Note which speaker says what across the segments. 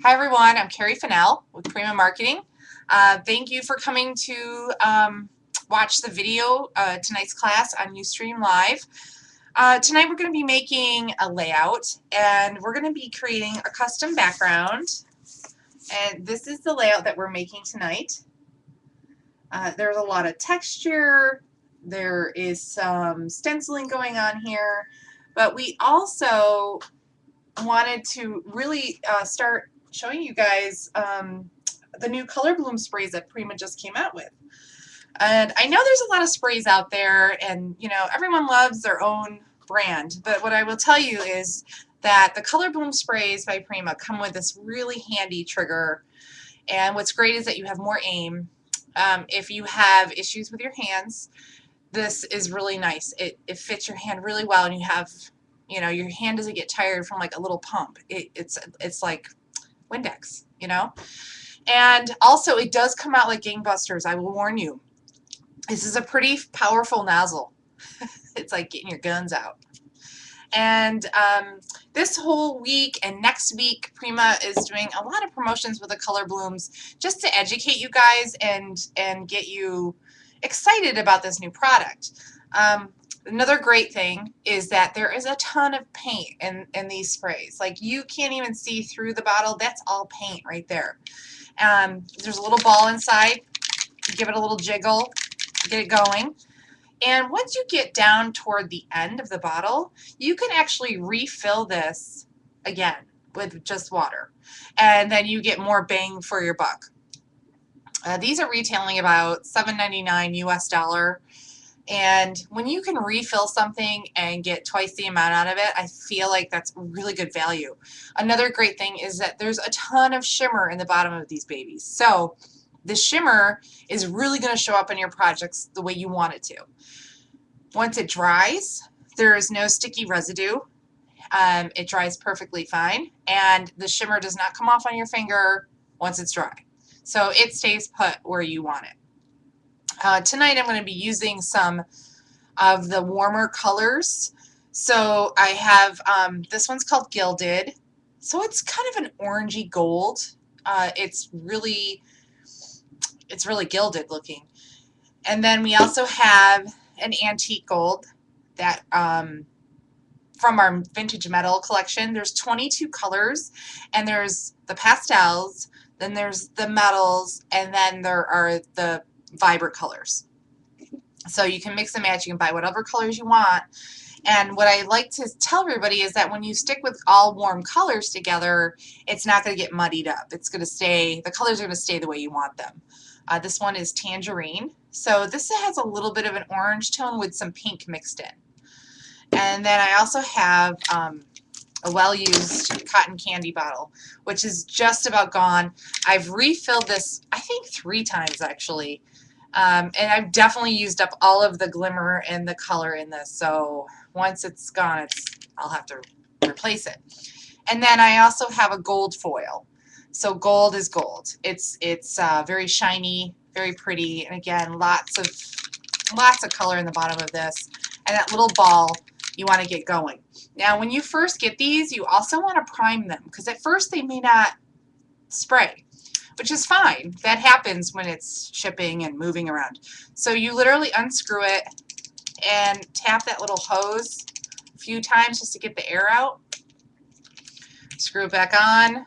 Speaker 1: Hi everyone, I'm Cari Fennell with Prima Marketing. Thank you for coming to watch the video, tonight's class on Ustream Live. Tonight we're going to be making a layout and we're going to be creating a custom background. And this is the layout that we're making tonight. There's a lot of texture, there is some stenciling going on here, but we also wanted to really start showing you guys the new color bloom sprays that Prima just came out with. And I know there's a lot of sprays out there, and you know, everyone loves their own brand, but what I will tell you is that the color bloom sprays by Prima come with this really handy trigger, and what's great is that you have more aim. If you have issues with your hands, this is really nice. It fits your hand really well, and you have, you know, your hand doesn't get tired from like a little pump. It's like Windex, you know. And also it does come out like gangbusters, I will warn you. This is a pretty powerful nozzle. It's like getting your guns out. And this whole week and next week, Prima is doing a lot of promotions with the color blooms just to educate you guys and get you excited about this new product. Another great thing is that there is a ton of paint in these sprays. Like, you can't even see through the bottle. That's all paint right there. There's a little ball inside. Give it a little jiggle, get it going. And once you get down toward the end of the bottle, you can actually refill this again with just water. And then you get more bang for your buck. These are retailing about $7.99 US dollar. And when you can refill something and get twice the amount out of it, I feel like that's really good value. Another great thing is that there's a ton of shimmer in the bottom of these babies. So the shimmer is really going to show up in your projects the way you want it to. Once it dries, there is no sticky residue. It dries perfectly fine, and the shimmer does not come off on your finger once it's dry. So it stays put where you want it. Tonight I'm going to be using some of the warmer colors. So I have, this one's called Gilded. So it's kind of an orangey gold. It's really gilded looking. And then we also have an antique gold that from our vintage metal collection. There's 22 colors, and there's the pastels, then there's the metals, and then there are the vibrant colors. So you can mix and match. You can buy whatever colors you want. And what I like to tell everybody is that when you stick with all warm colors together, it's not going to get muddied up. It's going to stay, the colors are going to stay the way you want them. This one is tangerine. So this has a little bit of an orange tone with some pink mixed in. And then I also have a well-used cotton candy bottle, which is just about gone. I've refilled this, I think, 3 times actually. And I've definitely used up all of the glimmer and the color in this. So once it's gone, I'll have to replace it. And then I also have a gold foil. So gold is gold. It's very shiny, very pretty, and again, lots of color in the bottom of this. And that little ball, you want to get going. Now, when you first get these, you also want to prime them, because at first they may not spray, which is fine. That happens when it's shipping and moving around. So you literally unscrew it and tap that little hose a few times just to get the air out. Screw it back on,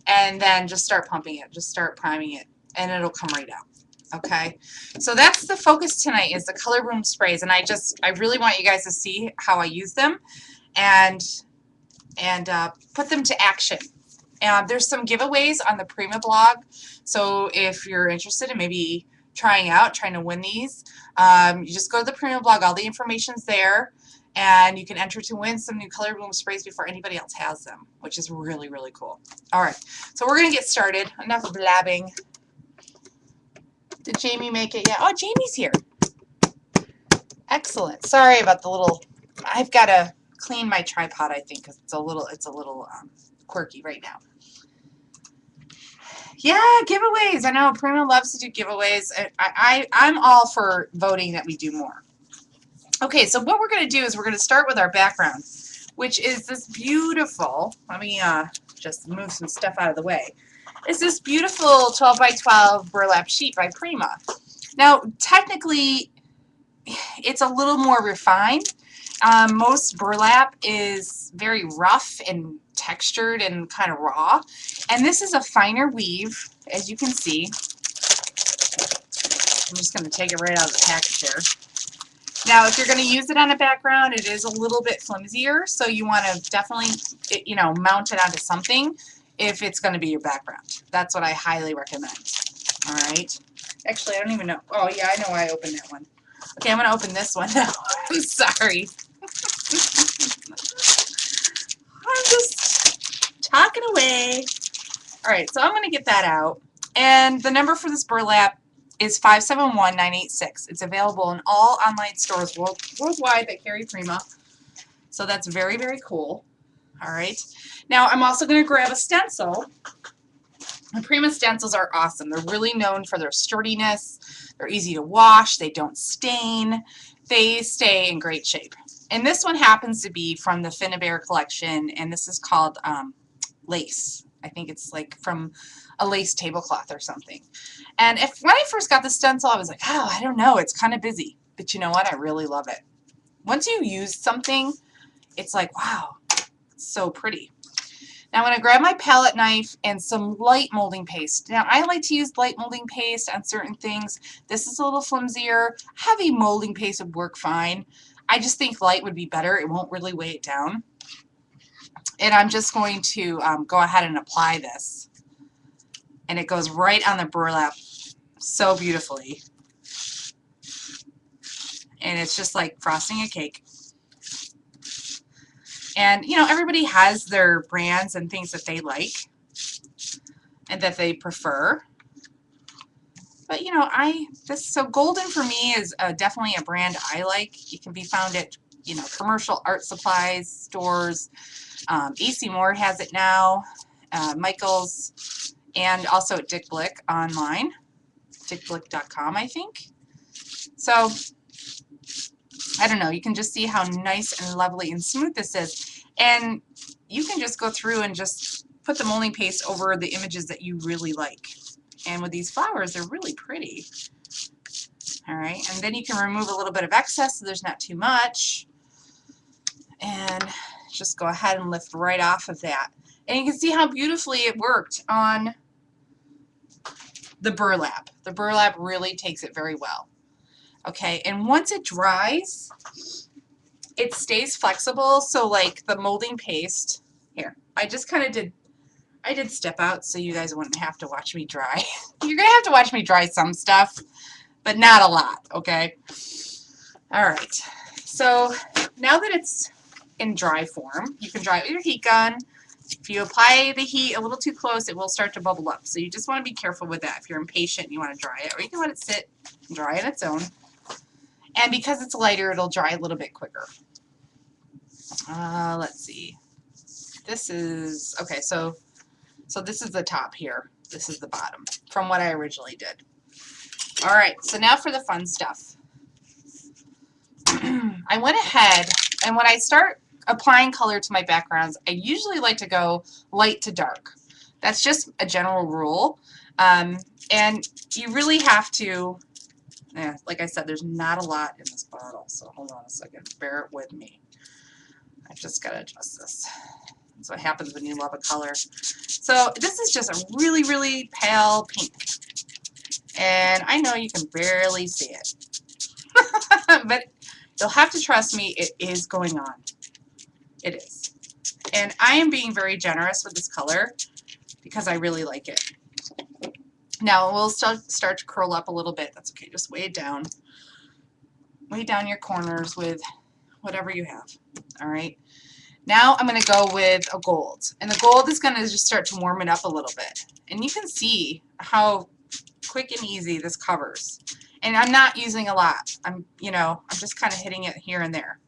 Speaker 1: and then just start pumping it. Just start priming it, and it'll come right out. Okay, so that's the focus tonight, is the color bloom sprays, and I really want you guys to see how I use them and put them to action. There's some giveaways on the Prima blog, so if you're interested in maybe trying to win these, you just go to the Prima blog. All the information's there, and you can enter to win some new color bloom sprays before anybody else has them, which is really, really cool. All right, so we're going to get started. Enough blabbing. Did Jamie make it yet? Oh, Jamie's here. Excellent. Sorry about the little, I've got to clean my tripod, I think, because it's a little quirky right now. Yeah, giveaways. I know Prima loves to do giveaways. I'm all for voting that we do more. Okay, so what we're going to do is we're going to start with our background, which is this beautiful, let me just move some stuff out of the way, is this beautiful 12 by 12 burlap sheet by Prima. Now, technically, it's a little more refined. Most burlap is very rough and textured and kind of raw, and this is a finer weave, as you can see. I'm just going to take it right out of the package here. Now, if you're going to use it on a background, it is a little bit flimsier, so you want to definitely, you know, mount it onto something if it's going to be your background. That's what I highly recommend. All right. Actually, I don't even know. Oh, yeah, I know why I opened that one. Okay, I'm going to open this one now. I'm sorry. I'm just talking away. All right, so I'm going to get that out. And the number for this burlap is 571986. It's available in all online stores worldwide that carry Prima. So that's very, very cool. All right. Now I'm also going to grab a stencil. The Prima stencils are awesome. They're really known for their sturdiness. They're easy to wash. They don't stain. They stay in great shape. And this one happens to be from the Fennell collection, and this is called lace. I think it's like from a lace tablecloth or something. And when I first got the stencil, I was like, oh, I don't know, it's kind of busy. But you know what? I really love it. Once you use something, it's like, wow, it's so pretty. Now I'm going to grab my palette knife and some light molding paste. Now I like to use light molding paste on certain things. This is a little flimsier. Heavy molding paste would work fine. I just think light would be better. It won't really weigh it down. And I'm just going to go ahead and apply this. And it goes right on the burlap so beautifully. And it's just like frosting a cake. And, you know, everybody has their brands and things that they like and that they prefer. But, you know, so Golden for me is definitely a brand I like. It can be found at, you know, commercial art supplies stores. AC Moore has it now, Michael's, and also at Dick Blick online, dickblick.com, I think. So, I don't know, you can just see how nice and lovely and smooth this is. And you can just go through and just put the molding paste over the images that you really like. And with these flowers, they're really pretty. All right, and then you can remove a little bit of excess so there's not too much. And just go ahead and lift right off of that. And you can see how beautifully it worked on the burlap. The burlap really takes it very well. Okay, and once it dries, it stays flexible. So like the molding paste, here, I just kind of did step out so you guys wouldn't have to watch me dry. You're going to have to watch me dry some stuff, but not a lot, okay? All right, so now that it's in dry form, you can dry it with your heat gun. If you apply the heat a little too close, it will start to bubble up. So you just want to be careful with that if you're impatient and you want to dry it, or you can let it sit and dry on its own. And because it's lighter, it'll dry a little bit quicker. Let's see. This is, okay, so this is the top here. This is the bottom from what I originally did. All right, so now for the fun stuff. I went ahead, and when I start applying color to my backgrounds, I usually like to go light to dark. That's just a general rule. And you really have to, like I said, there's not a lot in this bottle, so hold on a second, bear it with me. I've just got to adjust this. That's what happens when you love a color. So this is just a really, really pale pink. And I know you can barely see it. But you'll have to trust me, it is going on. It is. And I am being very generous with this color because I really like it. Now it will start to curl up a little bit. That's okay. Just weigh it down. Weigh down your corners with whatever you have. All right. Now I'm going to go with a gold. And the gold is going to just start to warm it up a little bit. And you can see how quick and easy this covers. And I'm not using a lot. I'm just kind of hitting it here and there.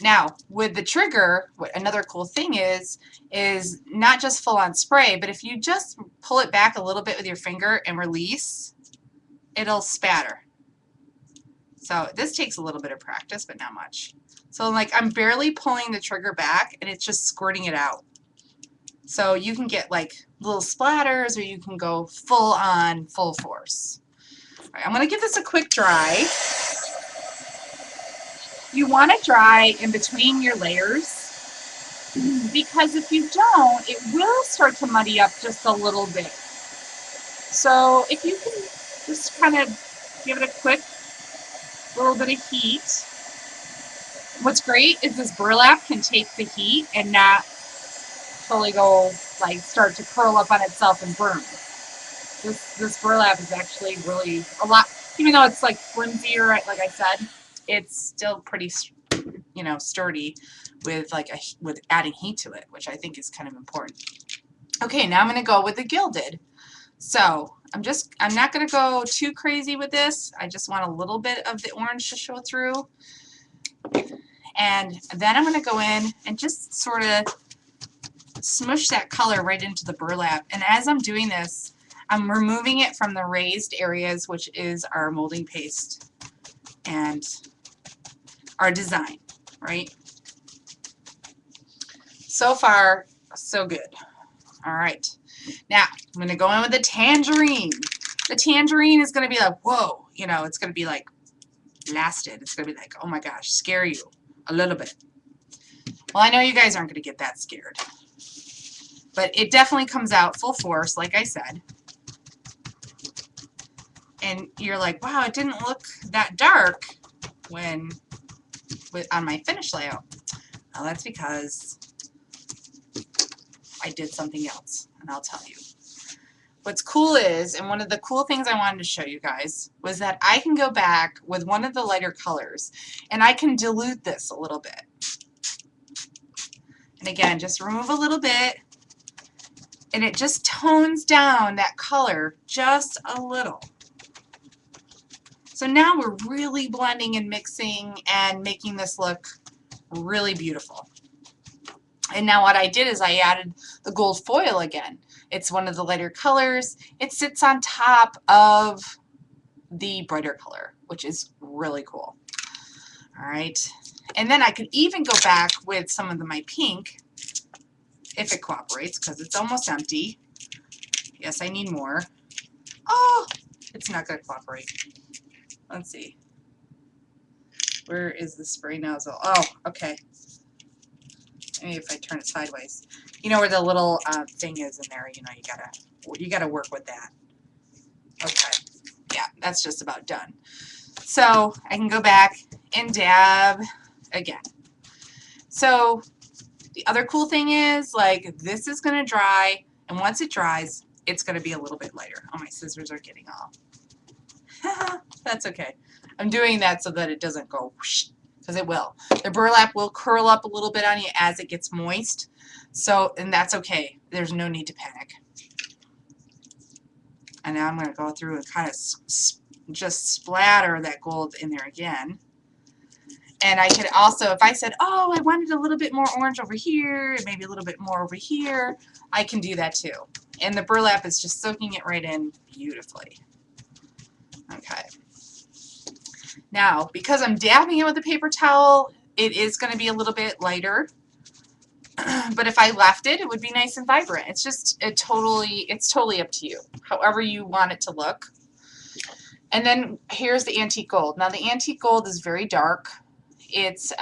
Speaker 1: Now, with the trigger, what another cool thing is not just full-on spray, but if you just pull it back a little bit with your finger and release, it'll spatter. So this takes a little bit of practice, but not much. So like I'm barely pulling the trigger back, and it's just squirting it out. So you can get like little splatters or you can go full on, full force. All right, I'm going to give this a quick dry. You want to dry in between your layers because if you don't, it will start to muddy up just a little bit. So if you can just kind of give it a quick little bit of heat. What's great is this burlap can take the heat and not totally go like start to curl up on itself and burn. This burlap is actually really a lot, even though it's like flimsier, like I said, it's still pretty, you know, sturdy with like with adding heat to it, which I think is kind of important. Okay, now I'm going to go with the gilded. So I'm not going to go too crazy with this. I just want a little bit of the orange to show through. And then I'm going to go in and just sort of smush that color right into the burlap. And as I'm doing this, I'm removing it from the raised areas, which is our molding paste and our design, right? So far, so good. All right. Now, I'm going to go in with the tangerine. The tangerine is going to be like, whoa, you know, it's going to be like blasted. It's going to be like, oh my gosh, scare you a little bit. Well, I know you guys aren't going to get that scared. But it definitely comes out full force, like I said. And you're like, wow, it didn't look that dark on my finish layout. Well, that's because I did something else, and I'll tell you. What's cool is, and one of the cool things I wanted to show you guys, was that I can go back with one of the lighter colors, and I can dilute this a little bit. And again, just remove a little bit, and it just tones down that color just a little. So now we're really blending and mixing and making this look really beautiful. And now what I did is I added the gold foil again. It's one of the lighter colors. It sits on top of the brighter color, which is really cool. All right. And then I could even go back with some of my pink, if it cooperates, because it's almost empty. Yes, I need more. Oh, it's not going to cooperate. Let's see. Where is the spray nozzle? Oh, okay. Maybe if I turn it sideways. You know where the little thing is in there, you know, you gotta work with that. Okay. Yeah, that's just about done. So I can go back and dab again. So the other cool thing is, like, this is gonna dry, and once it dries, it's gonna be a little bit lighter. Oh, my scissors are getting all. That's okay. I'm doing that so that it doesn't go whoosh, because it will. The burlap will curl up a little bit on you as it gets moist. So, and that's okay. There's no need to panic. And now I'm going to go through and kind of just splatter that gold in there again. And I could also, if I said, oh, I wanted a little bit more orange over here, maybe a little bit more over here, I can do that too. And the burlap is just soaking it right in beautifully. Okay. Now, because I'm dabbing it with a paper towel, it is going to be a little bit lighter. But if I left it, it would be nice and vibrant. It's just it's totally up to you, however you want it to look. And then here's the antique gold. Now the antique gold is very dark. It's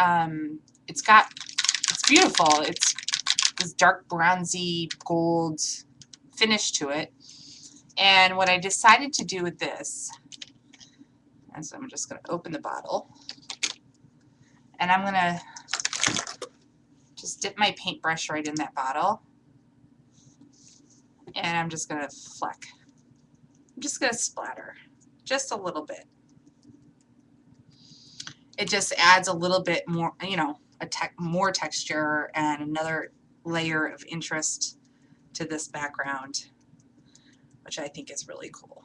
Speaker 1: beautiful. It's this dark bronzy gold finish to it. And what I decided to do with this, and so I'm just going to open the bottle, and I'm going to just dip my paintbrush right in that bottle, and I'm just going to fleck. I'm just going to splatter just a little bit. It just adds a little bit more, you know, more texture and another layer of interest to this background, which I think is really cool.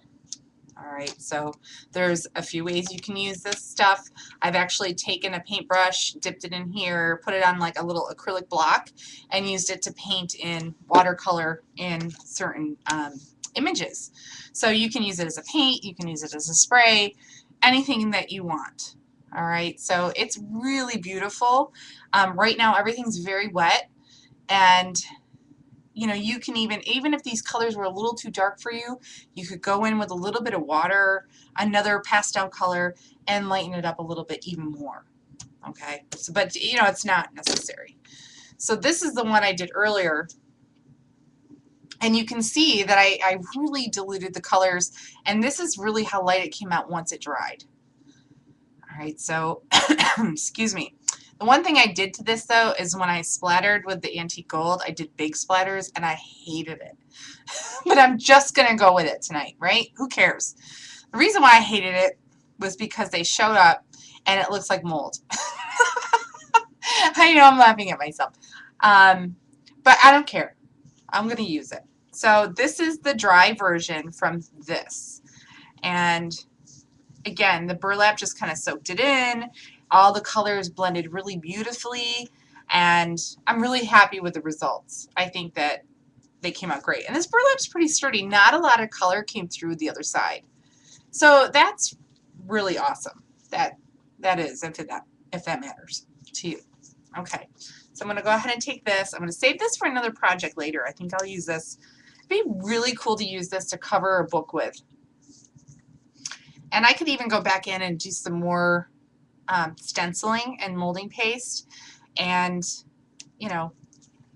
Speaker 1: All right, so there's a few ways you can use this stuff. I've actually taken a paintbrush, dipped it in here, put it on like a little acrylic block, and used it to paint in watercolor in certain images. So you can use it as a paint, you can use it as a spray, anything that you want. All right, so it's really beautiful. Right now everything's very wet, and you know, you can even if these colors were a little too dark for you, you could go in with a little bit of water, another pastel color, and lighten it up a little bit even more. Okay, so, but you know, it's not necessary. So this is the one I did earlier, and you can see that I really diluted the colors, and this is really how light it came out once it dried. All right, so excuse me. The one thing I did to this though is when I splattered with the antique gold, I did big splatters and I hated it. But I'm just gonna go with it tonight, right? Who cares? The reason why I hated it was because they showed up and it looks like mold. I know I'm laughing at myself. But I don't care. I'm gonna use it. So this is the dry version from this. And again, the burlap just kind of soaked it in. All the colors blended really beautifully, and I'm really happy with the results. I think that they came out great. And this burlap's pretty sturdy. Not a lot of color came through the other side. So that's really awesome. That is, if that matters to you. Okay, so I'm going to go ahead and take this. I'm going to save this for another project later. I think I'll use this. It'd be really cool to use this to cover a book with. And I could even go back in and do some more stenciling and molding paste and, you know,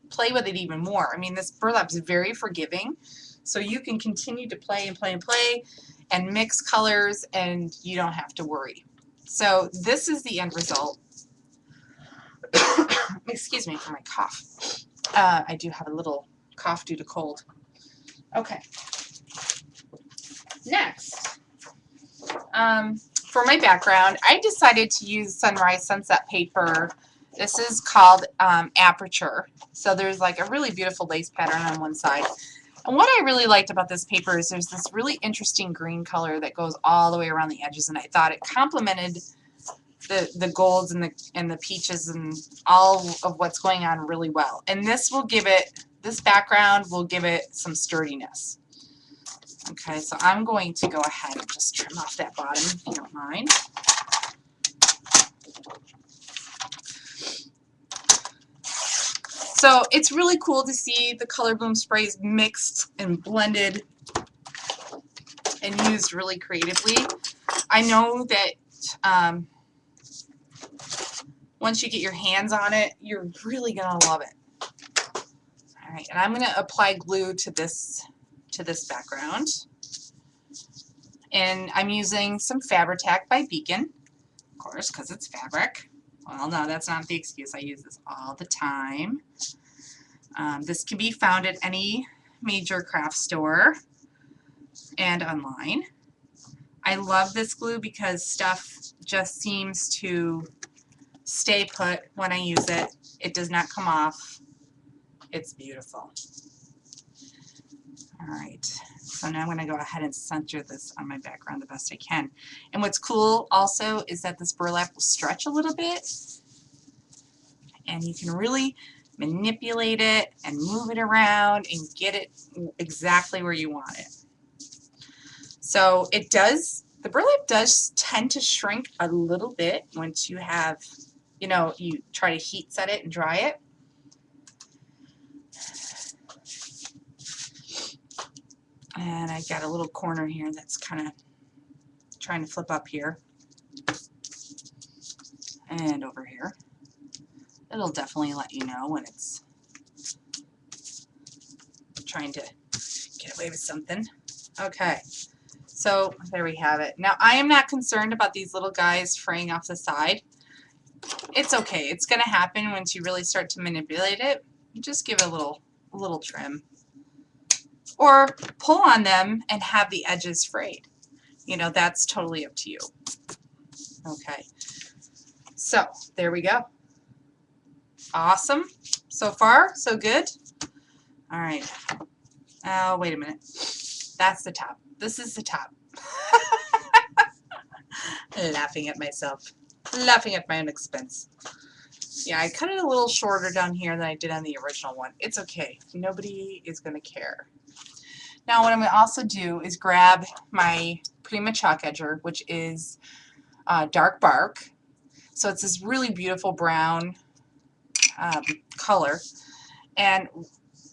Speaker 1: play with it even more. I mean, this burlap is very forgiving, so you can continue to play and play and play and mix colors, and you don't have to worry. So this is the end result. Excuse me for my cough. I do have a little cough due to cold. Okay. Next, for my background, I decided to use Sunrise Sunset paper. This is called Aperture. So there's like a really beautiful lace pattern on one side. And what I really liked about this paper is there's this really interesting green color that goes all the way around the edges, and I thought it complemented the golds and the peaches and all of what's going on really well. And this will give it, this background will give it some sturdiness. Okay, so I'm going to go ahead and just trim off that bottom if you don't mind. So it's really cool to see the Color Bloom sprays mixed and blended and used really creatively. I know that once you get your hands on it, you're really gonna love it. All right, and I'm gonna apply glue to this background. And I'm using some Fabri-Tac by Beacon, of course, because it's fabric. Well, no, that's not the excuse. I use this all the time. This can be found at any major craft store and online. I love this glue because stuff just seems to stay put when I use it. It does not come off. It's beautiful. All right, so now I'm going to go ahead and center this on my background the best I can. And what's cool also is that this burlap will stretch a little bit, and you can really manipulate it and move it around and get it exactly where you want it. So it does, the burlap does tend to shrink a little bit once you have, you know, you try to heat set it and dry it. And I've got a little corner here that's kind of trying to flip up here and over here. It'll definitely let you know when it's trying to get away with something. Okay, so there we have it. Now I am not concerned about these little guys fraying off the side. It's okay. It's going to happen once you really start to manipulate it. You just give it a little trim. Or pull on them and have the edges frayed. You know, that's totally up to you. Okay, so there we go. Awesome. So far, so good. All right. Oh, wait a minute. That's the top. This is the top. Laughing at myself. Laughing at my own expense. Yeah, I cut it a little shorter down here than I did on the original one. It's okay. Nobody is going to care. Now what I'm going to also do is grab my Prima chalk edger, which is dark bark. So it's this really beautiful brown color. And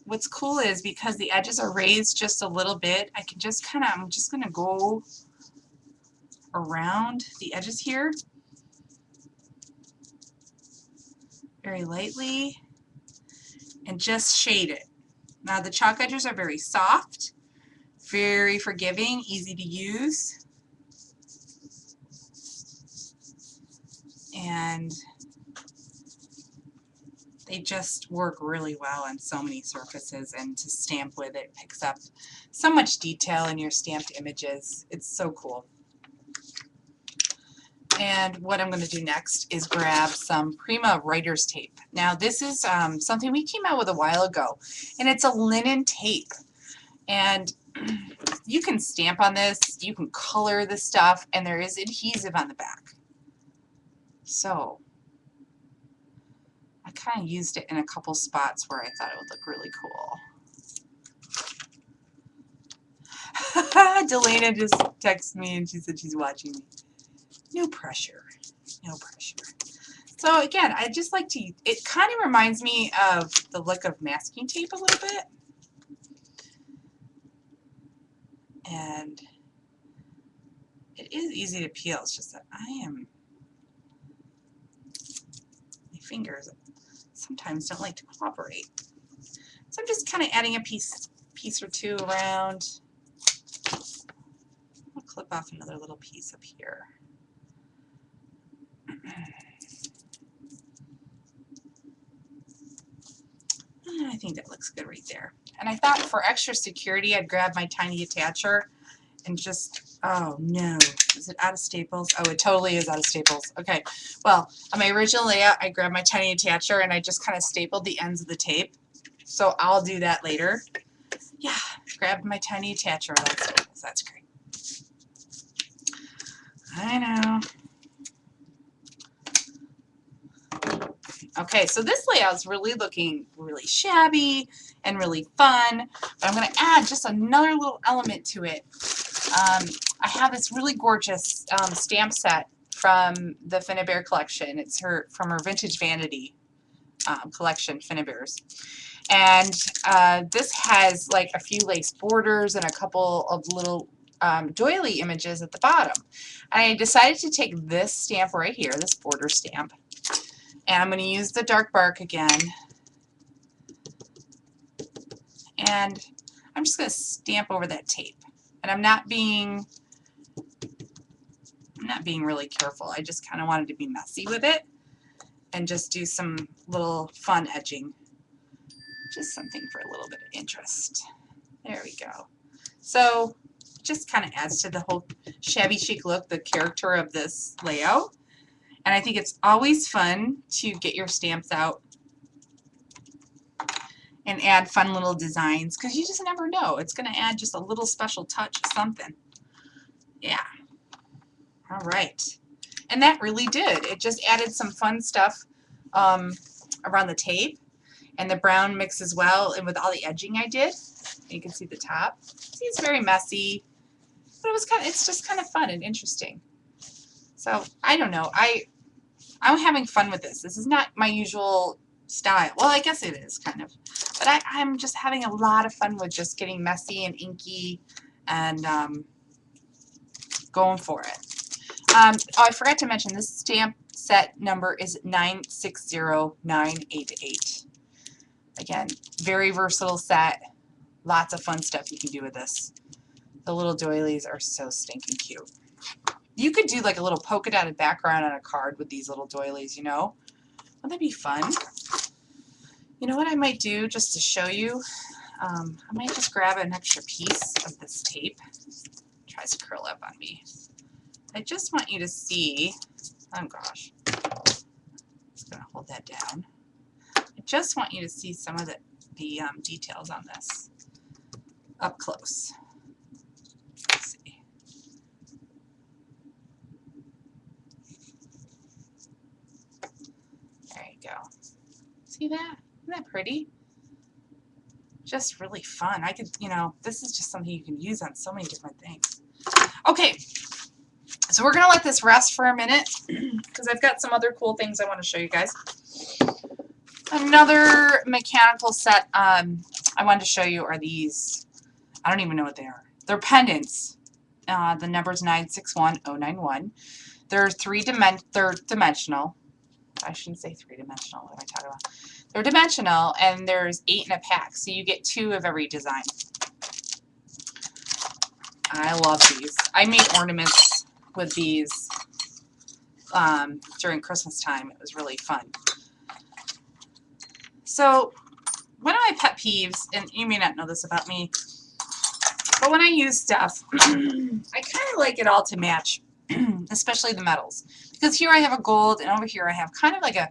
Speaker 1: what's cool is because the edges are raised just a little bit, I can just kind of, I'm just going to go around the edges here very lightly and just shade it. Now the chalk edges are very soft, very forgiving, easy to use, and they just work really well on so many surfaces, and to stamp with it picks up so much detail in your stamped images. It's so cool. And what I'm going to do next is grab some Prima writer's tape. Now this is something we came out with a while ago, and it's a linen tape. And you can stamp on this, you can color the stuff, and there is adhesive on the back. So I kind of used it in a couple spots where I thought it would look really cool. Delana just texted me and she said she's watching me. No pressure, no pressure. So again, I just like to, it kind of reminds me of the look of masking tape a little bit. And it is easy to peel, it's just that my fingers sometimes don't like to cooperate. So I'm just kind of adding a piece or two around. I'll clip off another little piece up here. I think that looks good right there. And I thought for extra security I'd grab my tiny attacher and just, oh no, is it out of staples? Oh, it totally is out of staples. Okay, well, on my original layout I grabbed my tiny attacher and I just kind of stapled the ends of the tape. So I'll do that later. Yeah, grabbed my tiny attacher without staples. That's great. I know. Okay, so this layout's really looking really shabby and really fun, but I'm going to add just another little element to it. I have this really gorgeous stamp set from the Fennell collection. It's from her Vintage Vanity collection, Fennell's. And this has like a few lace borders and a couple of little doily images at the bottom. And I decided to take this stamp right here, this border stamp, and I'm going to use the dark bark again. And I'm just going to stamp over that tape. And I'm not being really careful. I just kind of wanted to be messy with it and just do some little fun edging. Just something for a little bit of interest. There we go. So just kind of adds to the whole shabby chic look, the character of this layout. And I think it's always fun to get your stamps out and add fun little designs, because you just never know. It's going to add just a little special touch of something. Yeah. All right. And that really did. It just added some fun stuff around the tape, and the brown mix as well, and with all the edging I did. You can see the top. See, it's very messy, but it's just kind of fun and interesting. So I don't know. I'm having fun with this. This is not my usual style. Well, I guess it is kind of. But I'm just having a lot of fun with just getting messy and inky and going for it. Oh, I forgot to mention this stamp set number is 960988. Again, very versatile set. Lots of fun stuff you can do with this. The little doilies are so stinking cute. You could do like a little polka dotted background on a card with these little doilies, you know? Wouldn't that be fun? You know what I might do just to show you? I might just grab an extra piece of this tape. It tries to curl up on me. I just want you to see, oh gosh, I'm just going to hold that down. I just want you to see some of the details on this up close. Let's see. There you go. See that? Isn't that pretty? Just really fun. I could, you know, this is just something you can use on so many different things. Okay, so we're going to let this rest for a minute because I've got some other cool things I want to show you guys. Another mechanical set I wanted to show you are these. I don't even know what they are. They're pendants. The number's 961091. They're they're dimensional. I shouldn't say three-dimensional. What am I talking about? They're dimensional, and there's 8 in a pack, so you get 2 of every design. I love these. I made ornaments with these during Christmas time. It was really fun. So one of my pet peeves, and you may not know this about me, but when I use stuff, I kind of like it all to match, especially the metals. Because here I have a gold, and over here I have kind of like a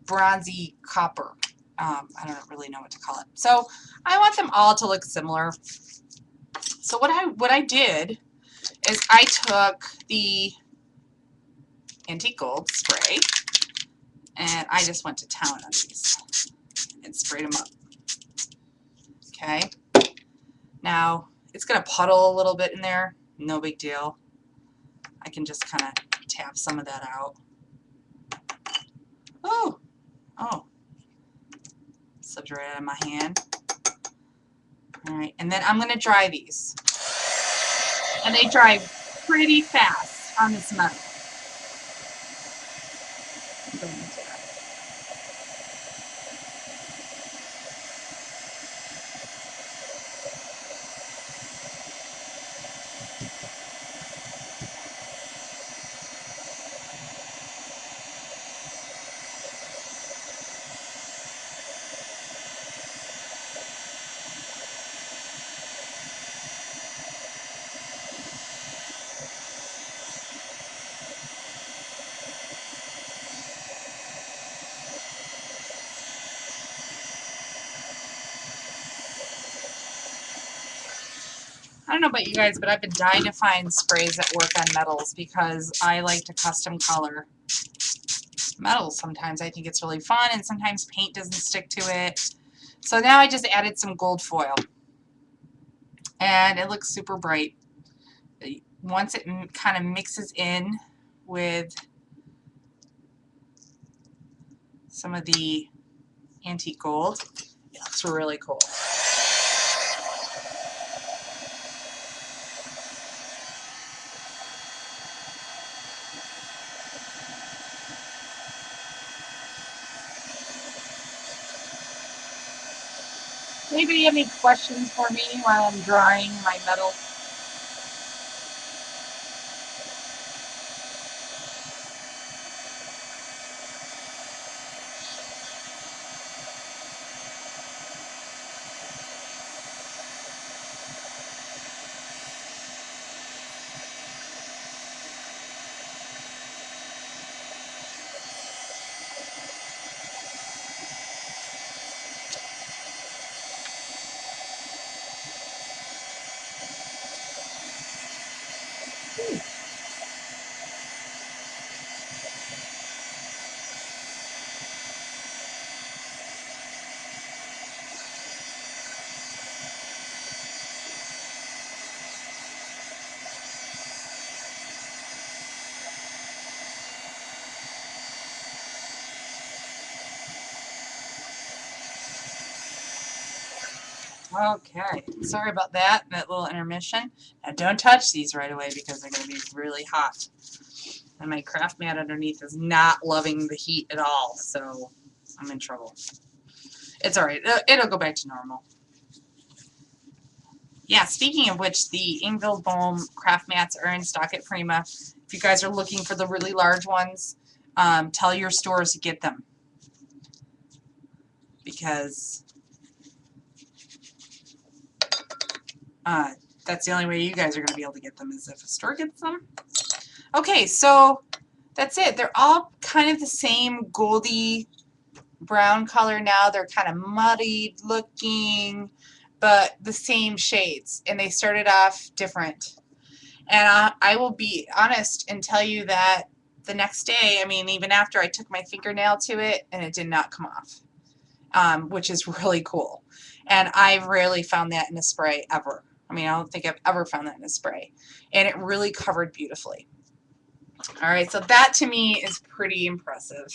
Speaker 1: bronzy copper. I don't really know what to call it. So I want them all to look similar. So what I did is I took the antique gold spray, and I just went to town on these and sprayed them up. Okay. Now, it's going to puddle a little bit in there. No big deal. I can just kind of tap some of that out. Oh, slipped right out of my hand. All right, and then I'm going to dry these. And they dry pretty fast on this metal. I don't know about you guys, but I've been dying to find sprays that work on metals because I like to custom color metals sometimes. I think it's really fun, and sometimes paint doesn't stick to it. So now I just added some gold foil, and it looks super bright. Once it kind of mixes in with some of the antique gold, it looks really cool. Anybody have any questions for me while I'm drying my metal? Okay, sorry about that little intermission. Now don't touch these right away because they're going to be really hot. And my craft mat underneath is not loving the heat at all, so I'm in trouble. It's alright, it'll go back to normal. Yeah, speaking of which, the Ingville Bohm craft mats are in stock at Prima. If you guys are looking for the really large ones, tell your stores to get them. Because that's the only way you guys are going to be able to get them, is if a store gets them. Okay, so that's it. They're all kind of the same goldy brown color now. They're kind of muddied looking, but the same shades. And they started off different. And I will be honest and tell you that the next day, I mean, even after I took my fingernail to it, and it did not come off, which is really cool. And I've rarely found that in a spray ever. I mean, I don't think I've ever found that in a spray. And it really covered beautifully. All right, so that to me is pretty impressive.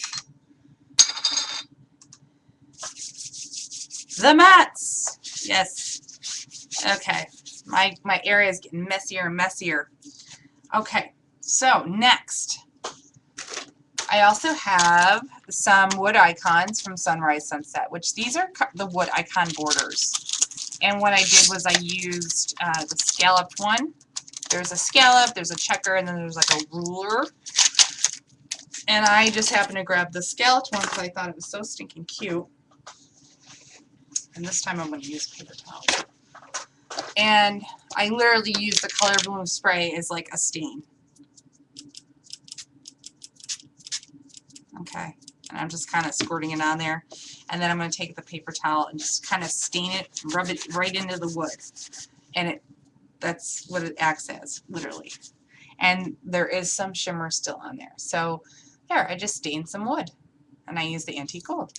Speaker 1: the mats. Yes. Okay. My area is getting messier and messier. Okay. So next, I also have some wood icons from Sunrise Sunset, which these are the wood icon borders. And what I did was I used the scalloped one. There's a scallop, there's a checker, and then there's like a ruler. And I just happened to grab the scalloped one because I thought it was so stinking cute. And this time I'm going to use paper towel. And I literally use the color bloom spray as like a stain. Okay, and I'm just kind of squirting it on there. And then I'm going to take the paper towel and just kind of stain it, rub it right into the wood. And that's what it acts as, literally. And there is some shimmer still on there. So there, I just stained some wood. And I used the antique gold.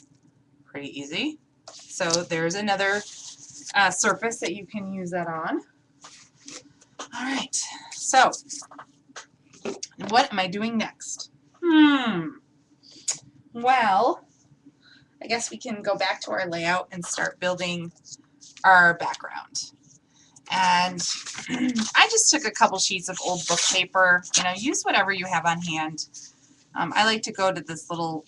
Speaker 1: Pretty easy. So there's another surface that you can use that on. All right, so what am I doing next? Well, I guess we can go back to our layout and start building our background. And I just took a couple sheets of old book paper. You know, use whatever you have on hand. I like to go to this little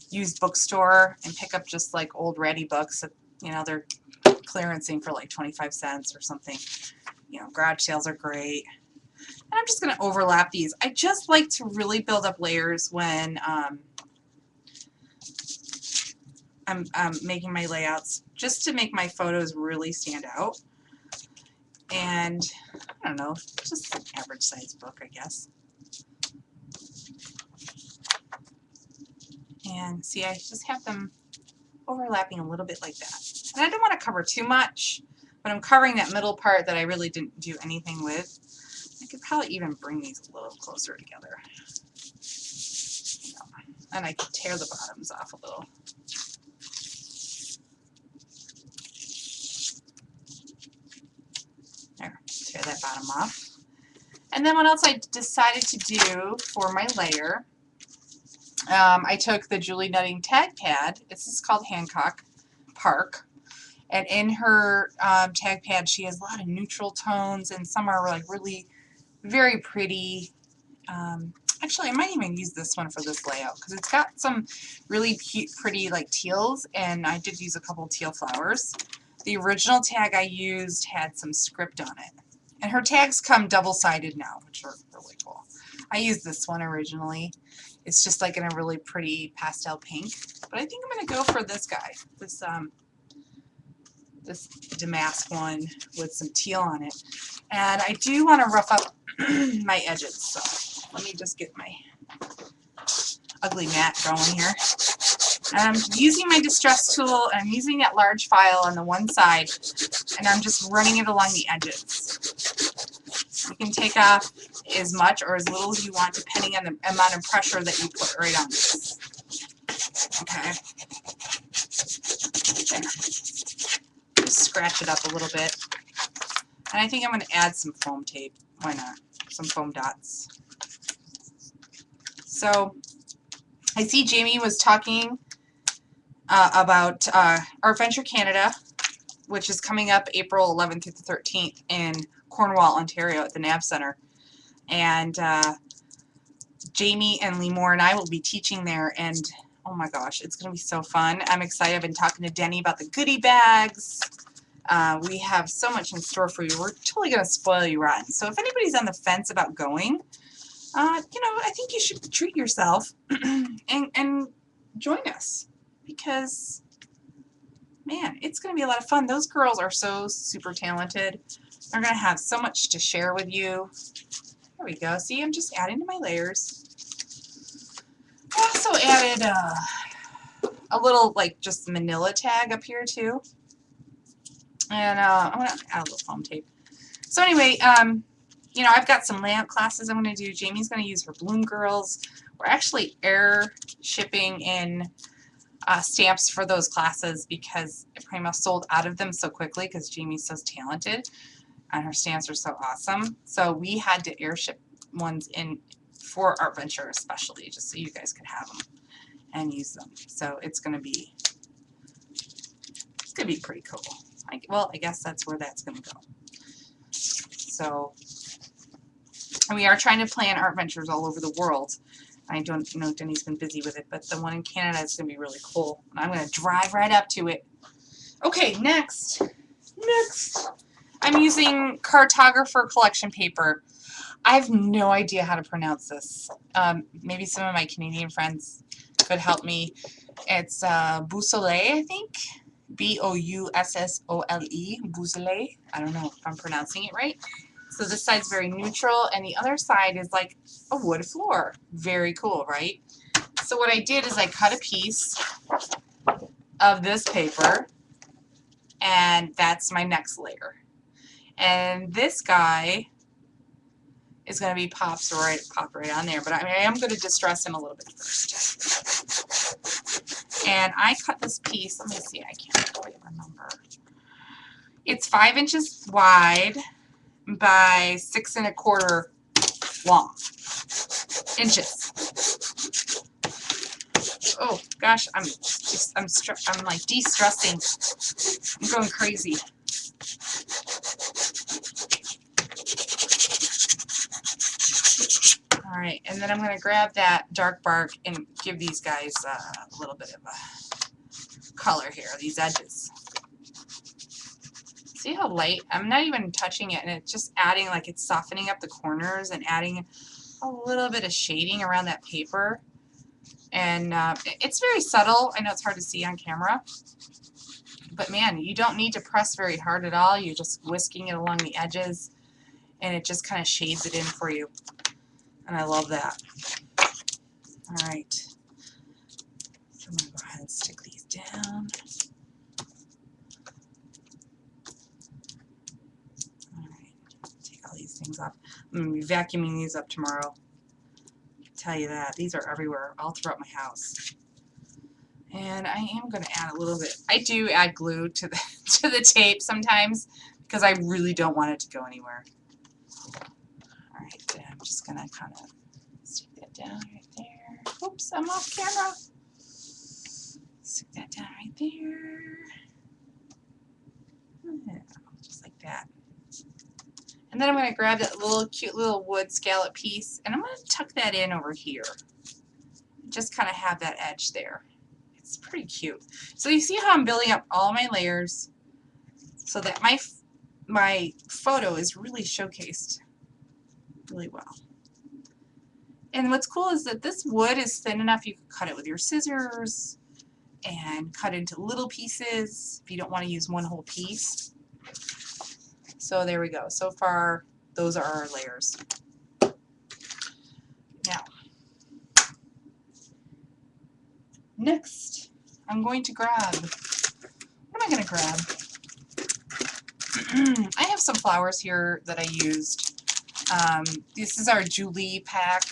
Speaker 1: used bookstore and pick up just like old ratty books that, you know, they're clearancing for like 25 cents or something. You know, garage sales are great. And I'm just going to overlap these. I just like to really build up layers when I'm making my layouts, just to make my photos really stand out. And I don't know, just an average size book, I guess. And see, I just have them overlapping a little bit like that. And I don't want to cover too much, but I'm covering that middle part that I really didn't do anything with. I could probably even bring these a little closer together. And I could tear the bottoms off a little. There, tear that bottom off. And then what else I decided to do for my layer, I took the Julie Nutting tag pad. This is called Hancock Park. And in her tag pad, she has a lot of neutral tones, and some are like really very pretty. Actually, I might even use this one for this layout because it's got some really cute, pretty like teals, and I did use a couple teal flowers. The original tag I used had some script on it. And her tags come double-sided now, which are really cool. I used this one originally. It's just like in a really pretty pastel pink. But I think I'm going to go for this guy, this damask one with some teal on it. And I do want to rough up my edges, so let me just get my ugly mat going here. I'm using my distress tool, and I'm using that large file on the one side, and I'm just running it along the edges. You can take off as much or as little as you want, depending on the amount of pressure that you put right on this. Okay. There. Just scratch it up a little bit. And I think I'm going to add some foam tape. Why not? Some foam dots. So I see Jamie was talking about Art Venture Canada, which is coming up April 11th through the 13th in Cornwall, Ontario at the NAV Center. And Jamie and Lee Moore and I will be teaching there, and oh my gosh, it's going to be so fun. I'm excited. I've been talking to Denny about the goodie bags. We have so much in store for you. We're totally going to spoil you rotten. So if anybody's on the fence about going, you know, I think you should treat yourself and join us, because, man, it's going to be a lot of fun. Those girls are so super talented. They're going to have so much to share with you. There we go. See, I'm just adding to my layers. I also added a little, like, just manila tag up here, too. And I'm going to add a little foam tape. So anyway, you know, I've got some layout classes I'm going to do. Jamie's going to use her Bloom Girls. We're actually air shipping in stamps for those classes because Prima sold out of them so quickly because Jamie's so talented and her stamps are so awesome. So we had to airship ones in for Art Venture especially, just so you guys could have them and use them. So it's going to be It's going to be pretty cool. Well, I guess that's where that's going to go. So, and we are trying to plan art ventures all over the world. I don't know, Denny's been busy with it, but the one in Canada is going to be really cool. And I'm going to drive right up to it. Okay, next, I'm using Cartographer collection paper. I have no idea how to pronounce this. Maybe some of my Canadian friends could help me. It's Beausoleil, I think. B-O-U-S-S-O-L-E, Beausoleil. I don't know if I'm pronouncing it right. So this side's very neutral, and the other side is like a wood floor. Very cool, right? So what I did is I cut a piece of this paper, and that's my next layer. And this guy is going to be pop right on there, but I am going to distress him a little bit first. And I cut this piece, let me see, I can't quite remember. It's 5 inches wide by 6 1/4 long inches. Oh gosh, I'm like de-stressing. I'm going crazy. All right, and then I'm going to grab that dark bark and give these guys a little bit of a color here, these edges. See how light? I'm not even touching it, and it's just adding, like it's softening up the corners and adding a little bit of shading around that paper. And it's very subtle. I know it's hard to see on camera, but man, you don't need to press very hard at all. You're just whisking it along the edges, and it just kind of shades it in for you. And I love that. All right. So I'm going to go ahead and stick these down. All right. Take all these things off. I'm going to be vacuuming these up tomorrow. I can tell you that. These are everywhere, all throughout my house. And I am going to add a little bit. I do add glue to the tape sometimes because I really don't want it to go anywhere. All right. I'm just going to kind of stick that down right there. Oops, I'm off camera. Stick that down right there. Yeah, just like that. And then I'm going to grab that little cute little wood scallop piece, and I'm going to tuck that in over here. Just kind of have that edge there. It's pretty cute. So you see how I'm building up all my layers so that my photo is really showcased really well. And what's cool is that this wood is thin enough you can cut it with your scissors and cut into little pieces if you don't want to use one whole piece. So there we go. So far, those are our layers. Now, next, I'm going to grab, what am I going to grab? I have some flowers here that I used. This is our Julie pack,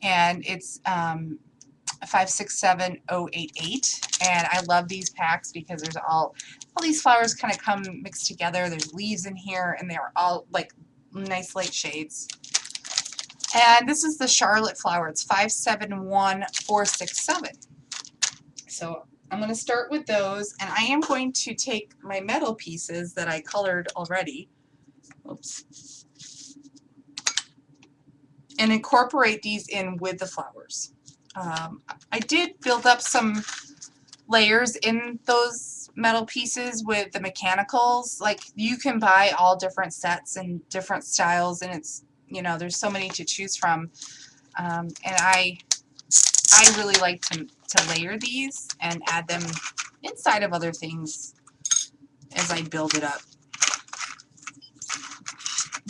Speaker 1: and it's 567088, and I love these packs because there's all these flowers kind of come mixed together. There's leaves in here, and they're all like nice light shades. And this is the Charlotte flower. It's 571467. So I'm going to start with those, and I am going to take my metal pieces that I colored already, oops, and incorporate these in with the flowers. I did build up some layers in those metal pieces with the mechanicals. Like, you can buy all different sets and different styles, and it's, you know, there's so many to choose from. And I really like to layer these and add them inside of other things as I build it up.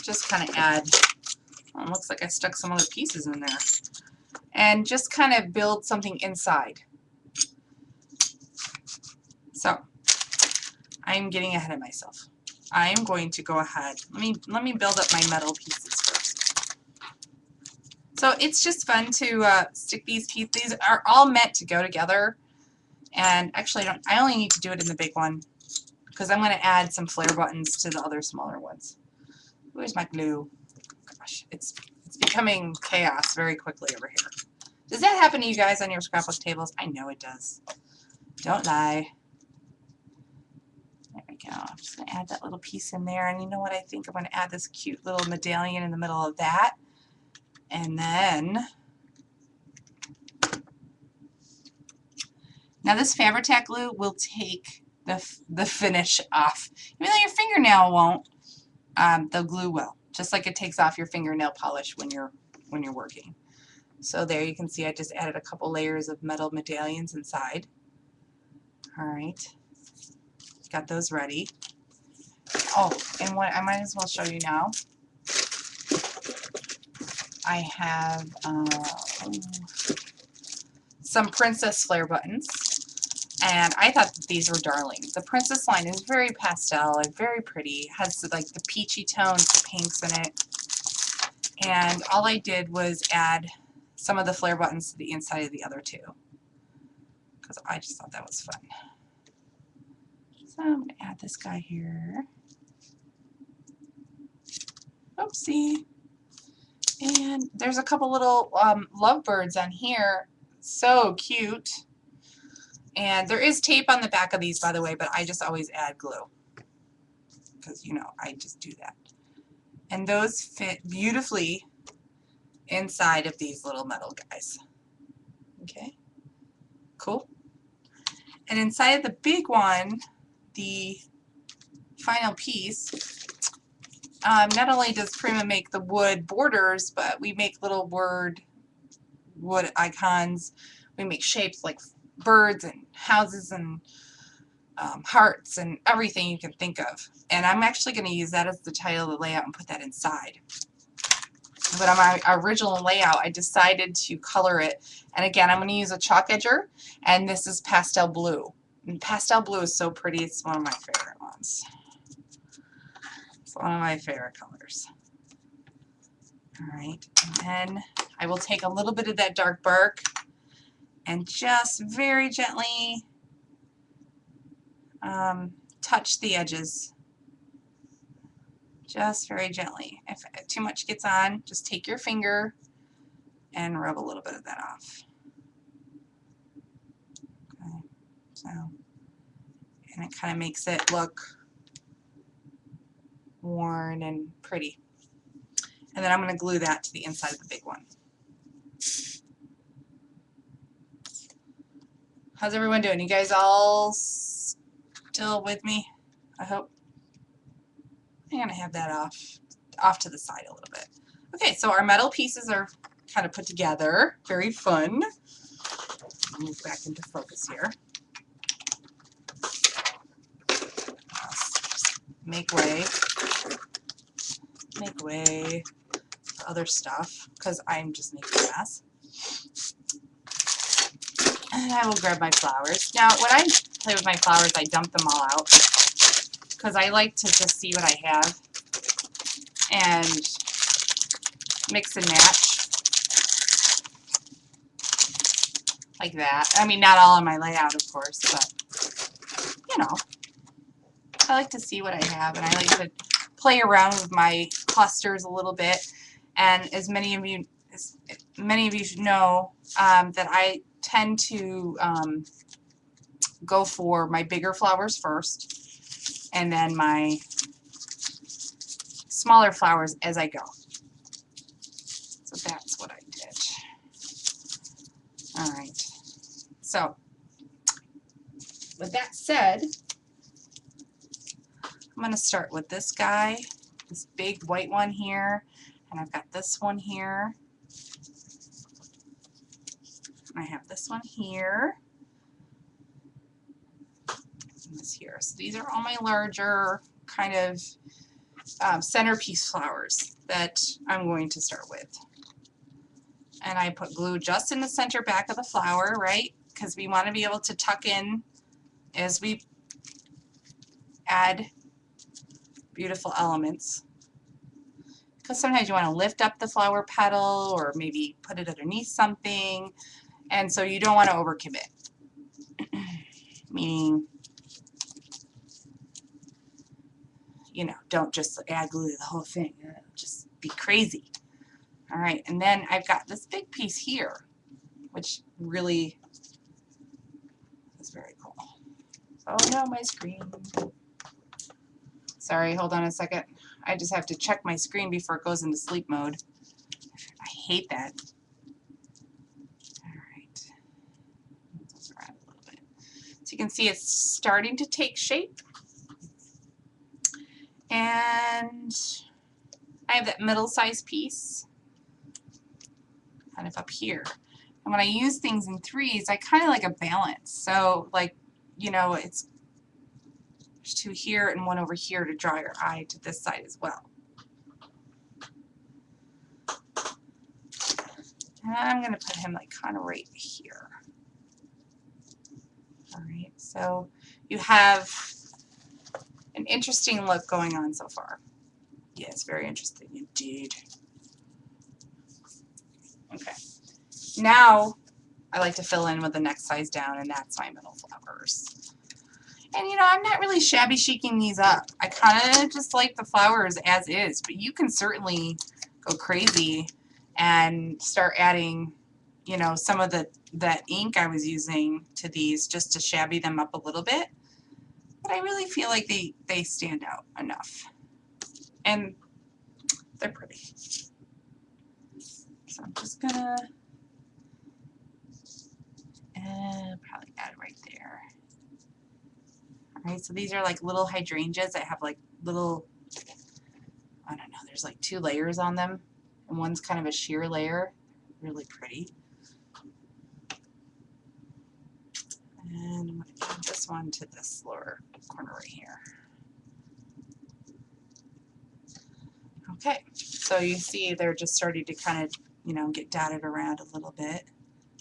Speaker 1: Just kind of add, oh, it looks like I stuck some other pieces in there. And just kind of build something inside. So, I'm getting ahead of myself. I am going to go ahead. Let me build up my metal pieces first. So it's just fun to stick these pieces. These are all meant to go together. And actually, I only need to do it in the big one because I'm going to add some flare buttons to the other smaller ones. Where's my glue? Gosh, it's becoming chaos very quickly over here. Does that happen to you guys on your scrapbook tables? I know it does. Don't lie. go. I'm just going to add that little piece in there. And you know what? I think I'm going to add this cute little medallion in the middle of that. And then, now this Fabri-Tac glue will take the finish off. Even though your fingernail won't, the glue will. Just like it takes off your fingernail polish when you're working. So there you can see I just added a couple layers of metal medallions inside. All right, got those ready. Oh, and what I might as well show you now. I have some princess flare buttons, and I thought that these were darling. The princess line is very pastel and very pretty. It has like the peachy tones, the pinks in it. And all I did was add some of the flare buttons to the inside of the other two, because I just thought that was fun. So I'm going to add this guy here. Oopsie. And there's a couple little lovebirds on here. So cute. And there is tape on the back of these, by the way, but I just always add glue, because, you know, I just do that. And those fit beautifully inside of these little metal guys. Okay, cool. And inside of the big one, the final piece, not only does Prima make the wood borders, but we make little wood icons. We make shapes like birds and houses and hearts and everything you can think of. And I'm actually going to use that as the title of the layout and put that inside. But on my original layout, I decided to color it. And again, I'm going to use a chalk edger, and this is pastel blue. And pastel blue is so pretty. It's one of my favorite ones. It's one of my favorite colors. All right, and then I will take a little bit of that dark bark and just very gently touch the edges. Just very gently. If too much gets on, just take your finger and rub a little bit of that off. Okay, so, and it kind of makes it look worn and pretty. And then I'm going to glue that to the inside of the big one. How's everyone doing? You guys all still with me? I hope. I'm going to have that off to the side a little bit. Okay, so our metal pieces are kind of put together. Very fun. I'll move back into focus here. Make way. Make way for other stuff, because I'm just making a mess. And I will grab my flowers. Now, when I play with my flowers, I dump them all out, because I like to just see what I have and mix and match like that. I mean, not all in my layout, of course, but, you know, I like to see what I have, and I like to play around with my clusters a little bit. And as many of you should know, that I tend to go for my bigger flowers first, and then my smaller flowers as I go. So that's what I did. All right. So with that said, I'm going to start with this guy, this big white one here, and I've got this one here. I have this one here, and this here. So these are all my larger kind of centerpiece flowers that I'm going to start with. And I put glue just in the center back of the flower, right? Because we want to be able to tuck in as we add beautiful elements. Because sometimes you want to lift up the flower petal or maybe put it underneath something. And so you don't want to overcommit. Meaning, you know, don't just add glue to the whole thing. It'll just be crazy. All right, and then I've got this big piece here, which really is very cool. Oh no, my screen. Sorry, hold on a second. I just have to check my screen before it goes into sleep mode. I hate that. All right. Move those around a little bit. So you can see it's starting to take shape. And I have that middle-sized piece kind of up here. And when I use things in threes, I kind of like a balance. So, like, you know, it's there's two here and one over here to draw your eye to this side as well. And I'm going to put him like kind of right here. All right, so you have an interesting look going on so far. Yes, very interesting indeed. Okay, now I like to fill in with the next size down, and that's my middle flowers. And you know, I'm not really shabby chiking these up. I kind of just like the flowers as is, but you can certainly go crazy and start adding, you know, some of that ink I was using to these just to shabby them up a little bit. But I really feel like they stand out enough. And they're pretty. So I'm just gonna probably add right there. All right, so these are like little hydrangeas that have like little, I don't know, there's like 2 layers on them, and one's kind of a sheer layer. Really pretty. And I'm going to add this one to this lower corner right here. Okay, so you see they're just starting to kind of, you know, get dotted around a little bit.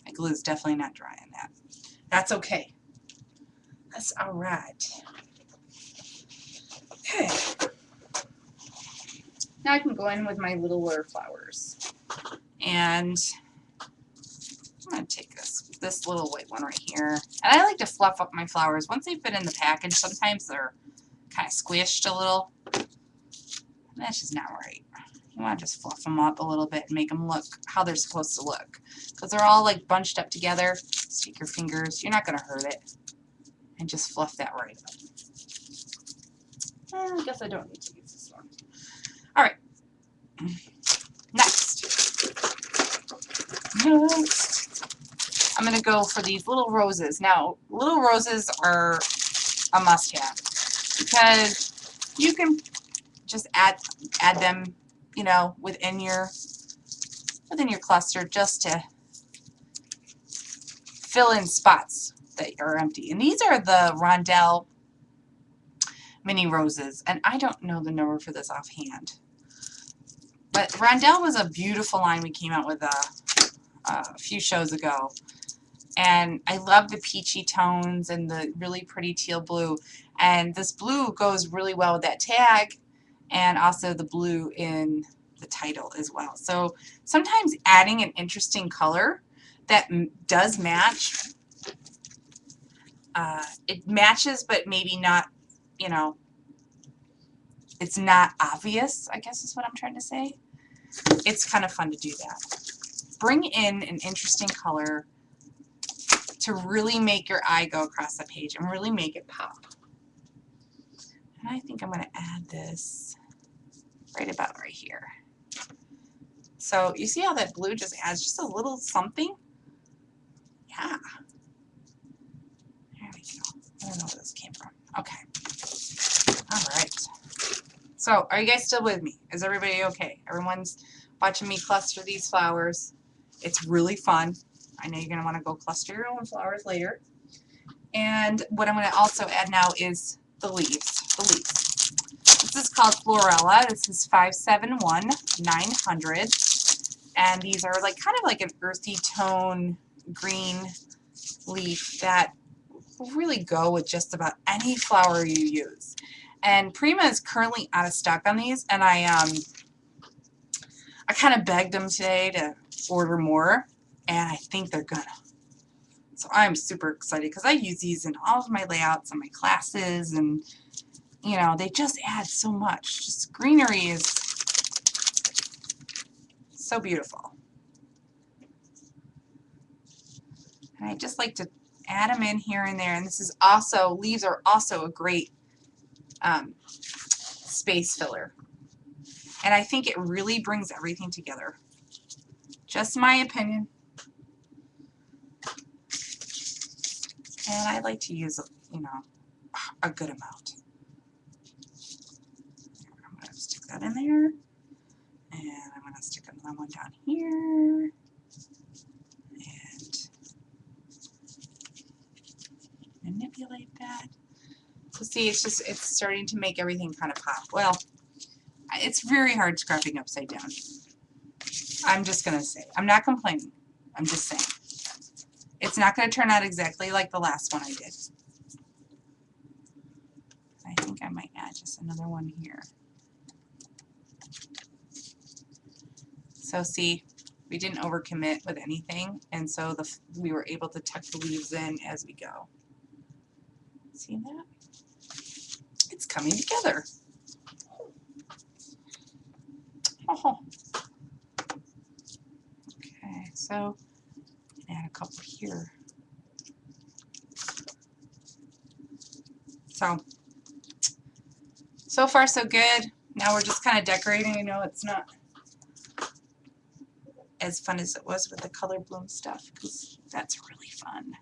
Speaker 1: My glue's definitely not dry on that. That's okay. That's all right. Okay. Now I can go in with my littler flowers. And I'm going to take this little white one right here. And I like to fluff up my flowers. Once they fit in the package, sometimes they're kind of squished a little. And that's just not right. You want to just fluff them up a little bit and make them look how they're supposed to look. Because they're all like bunched up together. Just take your fingers. You're not going to hurt it. And just fluff that right up. I guess I don't need to use this one. All right. Next, I'm going to go for these little roses. Now, little roses are a must-have because you can just add them, you know, within your cluster just to fill in spots that are empty. And these are the Rondell mini roses, and I don't know the number for this offhand. But Rondell was a beautiful line we came out with a few shows ago. And I love the peachy tones and the really pretty teal blue. And this blue goes really well with that tag, and also the blue in the title as well. So sometimes adding an interesting color that does match, it matches but maybe not, you know, it's not obvious, I guess is what I'm trying to say. It's kind of fun to do that. Bring in an interesting color to really make your eye go across the page and really make it pop. And I think I'm going to add this right about right here. So you see how that blue just adds just a little something? Yeah. There we go. I don't know where this came from. Okay. All right. So are you guys still with me? Is everybody okay? Everyone's watching me cluster these flowers. It's really fun. I know you're going to want to go cluster your own flowers later. And what I'm going to also add now is the leaves. This is called Florella. This is 571-900. And these are like kind of like an earthy tone green leaf that will really go with just about any flower you use. And Prima is currently out of stock on these, and I kind of begged them today to order more, and I think they're gonna. So I'm super excited because I use these in all of my layouts and my classes, and you know, they just add so much. Just greenery is so beautiful. And I just like to add them in here and there, and this is also, leaves are also a great space filler. And I think it really brings everything together. Just my opinion. And I like to use, you know, a good amount. I'm going to stick that in there. And I'm going to stick another one down here. And manipulate that. So see, it's starting to make everything kind of pop. Well, it's very hard scrapping upside down. I'm just going to say. I'm not complaining. I'm just saying. It's not going to turn out exactly like the last one I did. I think I might add just another one here. So see, we didn't overcommit with anything, and so we were able to tuck the leaves in as we go. See that? It's coming together. Oh. Okay, so add a couple here. So far so good. Now we're just kind of decorating. I know it's not as fun as it was with the color bloom stuff, because that's really fun.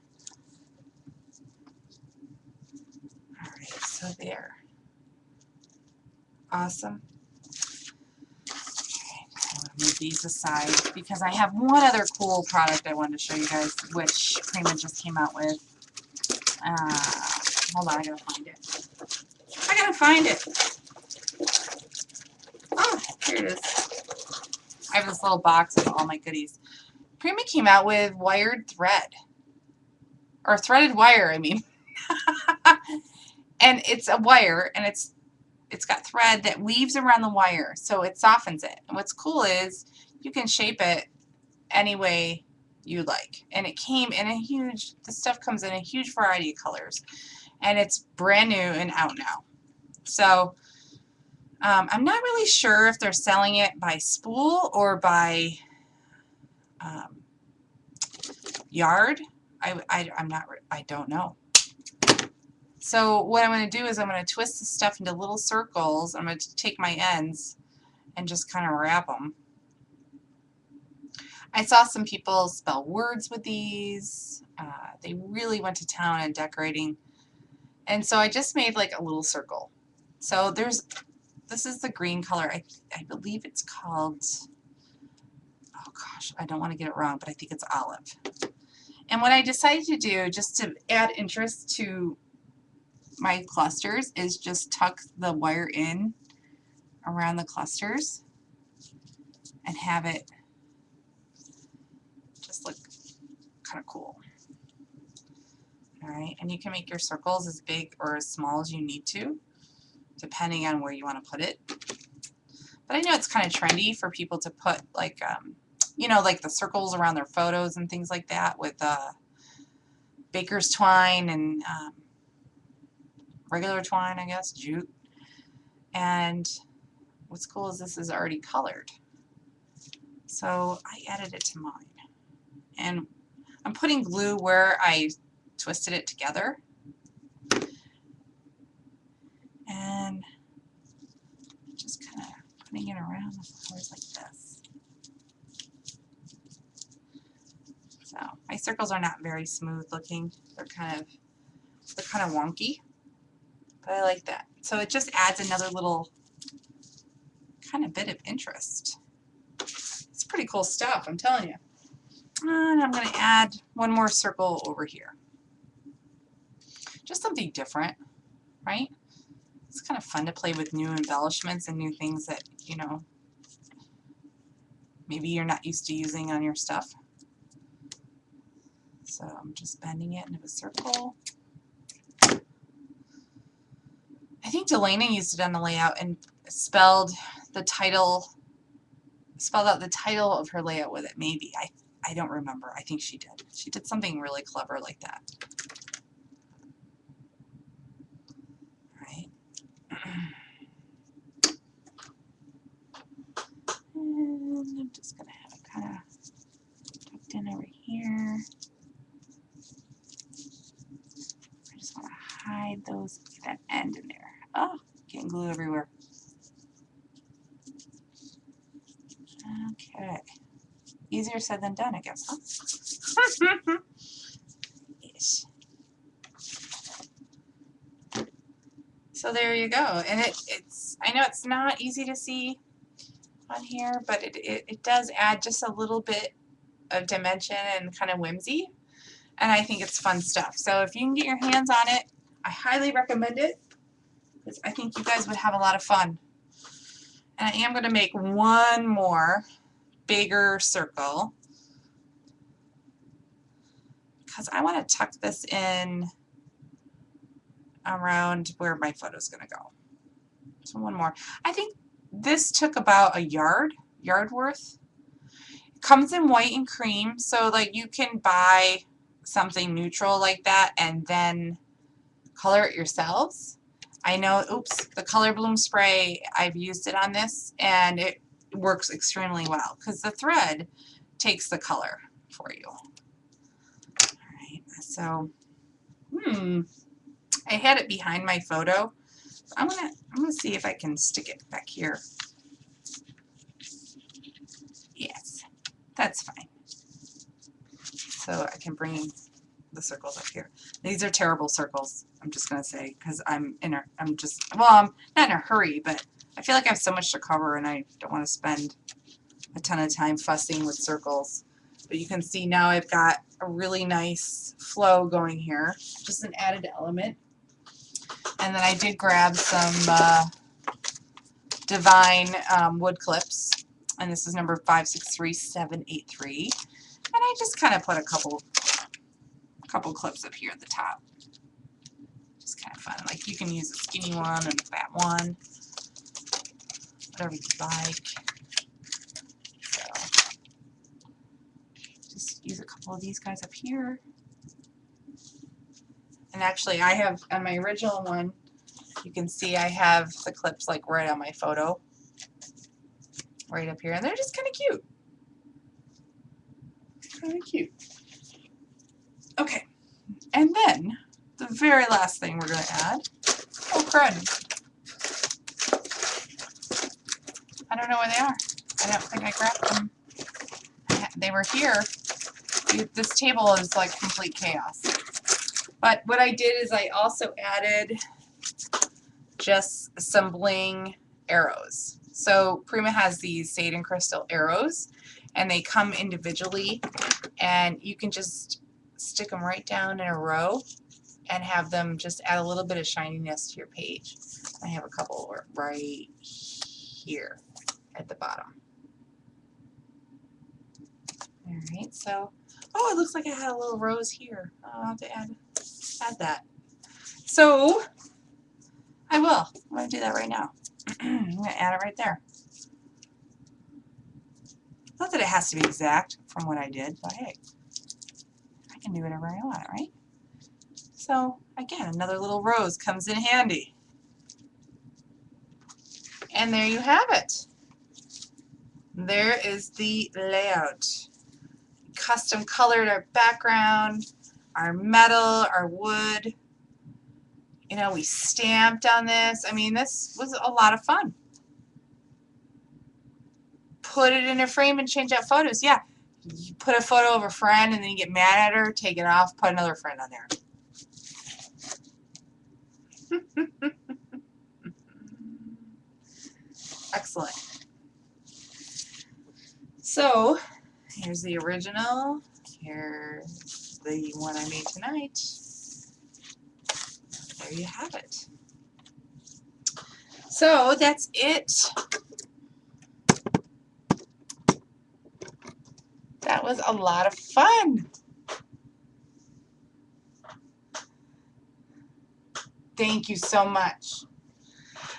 Speaker 1: All right, so there. Awesome. Okay, I'm going to move these aside because I have one other cool product I wanted to show you guys, which Prima just came out with. Hold on, I gotta find it. I gotta find it. Oh, here it is. I have this little box of all my goodies. Prima came out with wired thread. Or threaded wire, I mean. And it's a wire, and it's got thread that weaves around the wire, so it softens it. And what's cool is you can shape it any way you like. And it came in a huge, this stuff comes in a huge variety of colors. And it's brand new and out now. So I'm not really sure if they're selling it by spool or by yard. I don't know. So what I'm going to do is I'm going to twist the stuff into little circles. I'm going to take my ends and just kind of wrap them. I saw some people spell words with these. They really went to town on decorating. And so I just made like a little circle. So this is the green color. I believe it's called, oh gosh, I don't want to get it wrong, but I think it's olive. And what I decided to do, just to add interest to my clusters, is just tuck the wire in around the clusters and have it just look kind of cool. All right, and you can make your circles as big or as small as you need to, depending on where you want to put it. But I know it's kind of trendy for people to put like, you know, like the circles around their photos and things like that with baker's twine and regular twine, I guess, jute. And what's cool is this is already colored. So I added it to mine. And I'm putting glue where I twisted it together. And just kind of putting it around the flowers like this. So my circles are not very smooth looking. They're kind of wonky. But I like that. So it just adds another little kind of bit of interest. It's pretty cool stuff, I'm telling you. And I'm going to add one more circle over here. Just something different, right? It's kind of fun to play with new embellishments and new things that, you know, maybe you're not used to using on your stuff. So I'm just bending it into a circle. I think Delana used it on the layout and spelled out the title of her layout with it, maybe. I don't remember. I think she did. She did something really clever like that. Right. And I'm just going to have it kind of tucked in over here. I just want to hide that end in there. Oh, getting glue everywhere. Easier said than done, I guess, huh? Yes. So there you go. And it's, I know it's not easy to see on here, but it does add just a little bit of dimension and kind of whimsy. And I think it's fun stuff. So if you can get your hands on it, I highly recommend it, because I think you guys would have a lot of fun. And I am going to make one more bigger circle, because I want to tuck this in around where my photo is going to go. So one more. I think this took about a yard worth. It comes in white and cream, so like you can buy something neutral like that and then color it yourselves. I know, oops, the color bloom spray, I've used it on this and it works extremely well because the thread takes the color for you. Alright, so I had it behind my photo. I'm gonna see if I can stick it back here. Yes, that's fine. So I can bring the circles up here. These are terrible circles, I'm just gonna say, because I'm not in a hurry, but I feel like I have so much to cover and I don't want to spend a ton of time fussing with circles. But you can see now I've got a really nice flow going here, just an added element. And then I did grab some Divine wood clips, and this is number 563783. And I just kind of put a couple clips up here at the top. Just kind of fun. Like you can use a skinny one and a fat one, whatever you like. So just use a couple of these guys up here. And actually I have, on my original one, you can see I have the clips like right on my photo. Right up here. And they're just kind of cute. Kind of cute. Okay. And then the very last thing we're going to add, oh crud. I don't know where they are. I don't think I grabbed them. They were here. This table is like complete chaos. But what I did is I also added just some bling arrows. So Prima has these Satan crystal arrows and they come individually and you can just stick them right down in a row and have them just add a little bit of shininess to your page. I have a couple right here at the bottom. Alright, so, oh, it looks like I had a little rose here. I'll have to add that. So, I will. I'm going to do that right now. I'm going to add it right there. Not that it has to be exact from what I did, but hey, I can do whatever I want, right? So, again, another little rose comes in handy. And there you have it. There is the layout. Custom colored our background, our metal, our wood. You know, we stamped on this. I mean, this was a lot of fun. Put it in a frame and change out photos. Yeah, you put a photo of a friend and then you get mad at her, take it off, put another friend on there. Excellent. So, here's the original. Here's the one I made tonight. There you have it. So, that's it. That was a lot of fun. Thank you so much.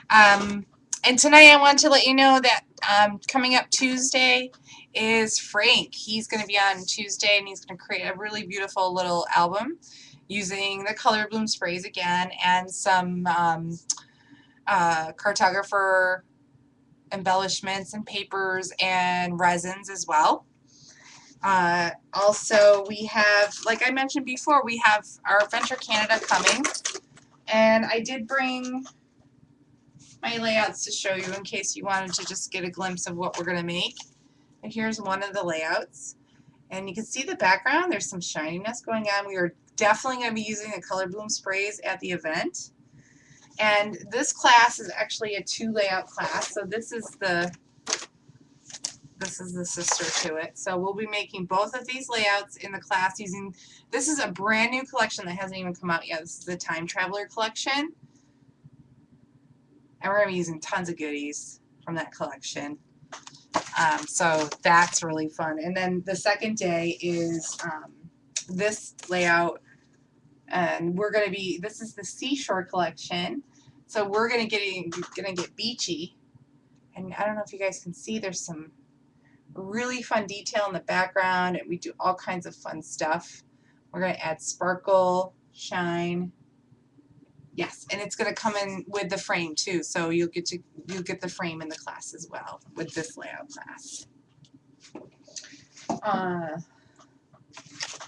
Speaker 1: And tonight I want to let you know that coming up Tuesday is Frank. He's going to be on Tuesday and he's going to create a really beautiful little album using the color bloom sprays again and some cartographer embellishments and papers and resins as well. Also, we have, like I mentioned before, we have our Venture Canada coming, and I did bring my layouts to show you in case you wanted to just get a glimpse of what we're going to make. And here's one of the layouts. And you can see the background. There's some shininess going on. We are definitely going to be using the color bloom sprays at the event. And this class is actually a 2 layout class. So this is the sister to it. So we'll be making both of these layouts in the class using, this is a brand new collection that hasn't even come out yet. This is the Time Traveler collection. And we're going to be using tons of goodies from that collection. So that's really fun. And then the second day is this layout. And we're going to be, this is the Seashore collection. So we're going to get beachy. And I don't know if you guys can see, there's some really fun detail in the background, and we do all kinds of fun stuff. We're going to add sparkle, shine. Yes, and it's going to come in with the frame too, so you'll get the frame in the class as well with this layout class.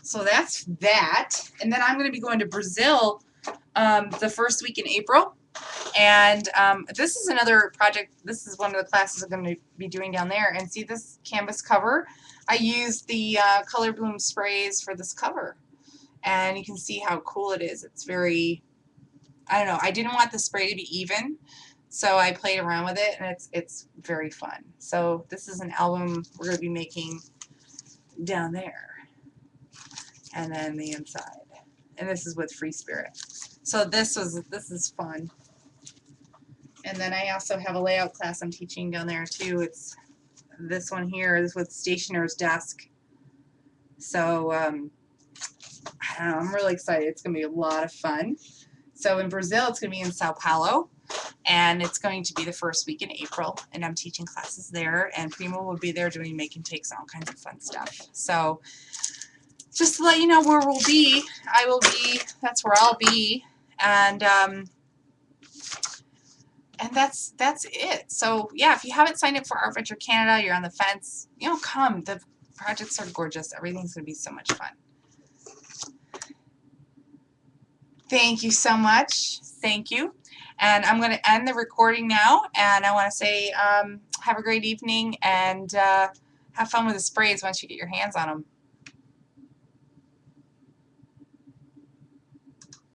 Speaker 1: So that's that, and then I'm going to be going to Brazil the first week in April. And this is another project. This is one of the classes I'm going to be doing down there. And see this canvas cover? I used the color bloom sprays for this cover. And you can see how cool it is. It's very, I don't know, I didn't want the spray to be even, so I played around with it, and it's very fun. So this is an album we're going to be making down there. And then the inside. And this is with Free Spirit. So this is fun. And then I also have a layout class I'm teaching down there too. It's this one here, this with Stationer's Desk. So I don't know, I'm really excited. It's going to be a lot of fun. So in Brazil, it's going to be in Sao Paulo, and it's going to be the first week in April, and I'm teaching classes there, and Prima will be there doing make and takes and all kinds of fun stuff. So just to let you know where we'll be, that's where I'll be, and that's it. So yeah, if you haven't signed up for Art Venture Canada, you're on the fence, come. The projects are gorgeous. Everything's going to be so much fun. Thank you so much. Thank you. And I'm going to end the recording now, and I want to say have a great evening, and have fun with the sprays once you get your hands on them.